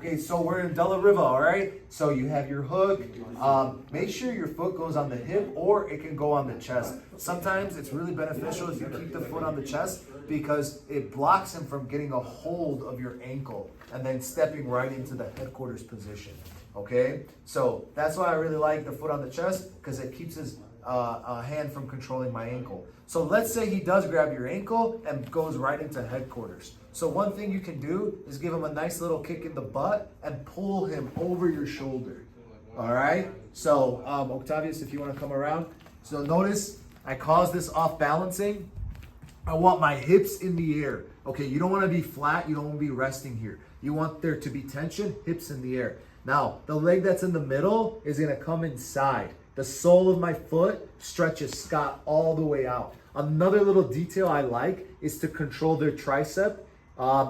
Okay, so we're in Della Riva, all right? So you have your hook. Make sure your foot goes on the hip or it can go on the chest. Sometimes it's really beneficial if you keep the foot on the chest because it blocks him from getting a hold of your ankle and then stepping right into the headquarters position, okay? So that's why I really like the foot on the chest because it keeps his hand from controlling my ankle. So let's say he does grab your ankle and goes right into headquarters. So one thing you can do is give him a nice little kick in the butt and pull him over your shoulder. All right? So Octavius, if you want to come around. So notice I caused this off balancing. I want my hips in the air. Okay, you don't want to be flat. You don't want to be resting here. You want there to be tension, hips in the air. Now, the leg that's in the middle is going to come inside. The sole of my foot stretches Scott all the way out. Another little detail I like is to control their tricep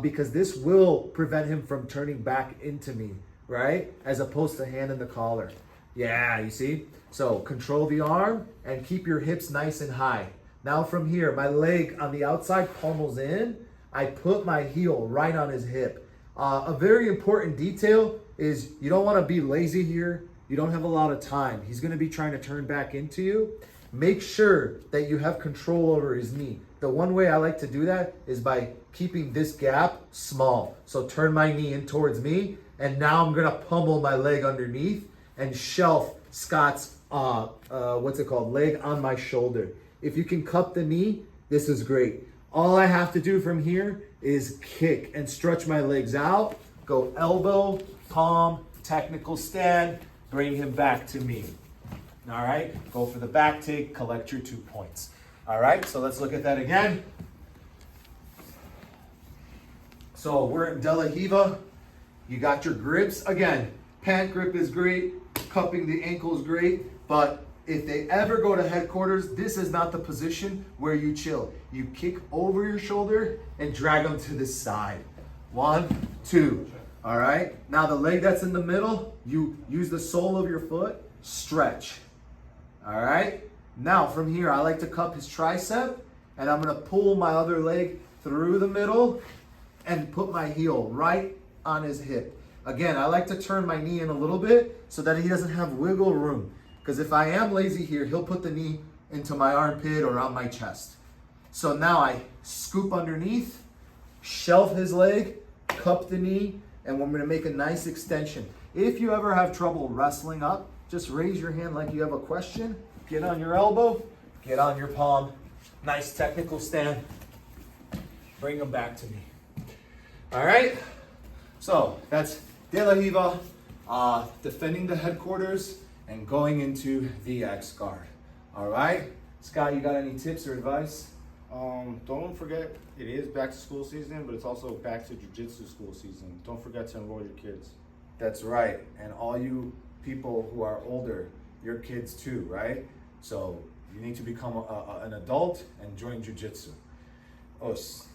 because this will prevent him from turning back into me, right? As opposed to hand in the collar. Yeah, you see? So control the arm and keep your hips nice and high. Now from here, my leg on the outside pummels in. I put my heel right on his hip. A very important detail is you don't want to be lazy here. You don't have a lot of time. He's going to be trying to turn back into you. Make sure that you have control over his knee. The one way I like to do that is by keeping this gap small. So turn my knee in towards me, and now I'm going to pummel my leg underneath and shelf Scott's, leg on my shoulder. If you can cup the knee, this is great. All I have to do from here is kick and stretch my legs out, go elbow, palm, technical stand, bring him back to me. All right, go for the back take, collect your 2 points. All right, so let's look at that again. So we're in Della Riva. You got your grips. Again, pant grip is great, cupping the ankle is great, but if they ever go to headquarters, this is not the position where you chill. You kick over your shoulder and drag them to the side. 1, 2. All right, now the leg that's in the middle, you use the sole of your foot, stretch. All right, now from here, I like to cup his tricep and I'm gonna pull my other leg through the middle and put my heel right on his hip. Again, I like to turn my knee in a little bit so that he doesn't have wiggle room. Because if I am lazy here, he'll put the knee into my armpit or on my chest. So now I scoop underneath, shelf his leg, cup the knee, and we're gonna make a nice extension. If you ever have trouble wrestling up, just raise your hand like you have a question, get on your elbow, get on your palm, nice technical stand, bring them back to me. All right, so that's Della Riva, defending the headquarters and going into the X guard. All right, Scott, you got any tips or advice? Don't forget, it is back to school season, but it's also back to Jiu-Jitsu school season. Don't forget to enroll your kids. That's right, and all you people who are older, your kids too, right? So you need to become an adult and join Jiu-Jitsu. Os.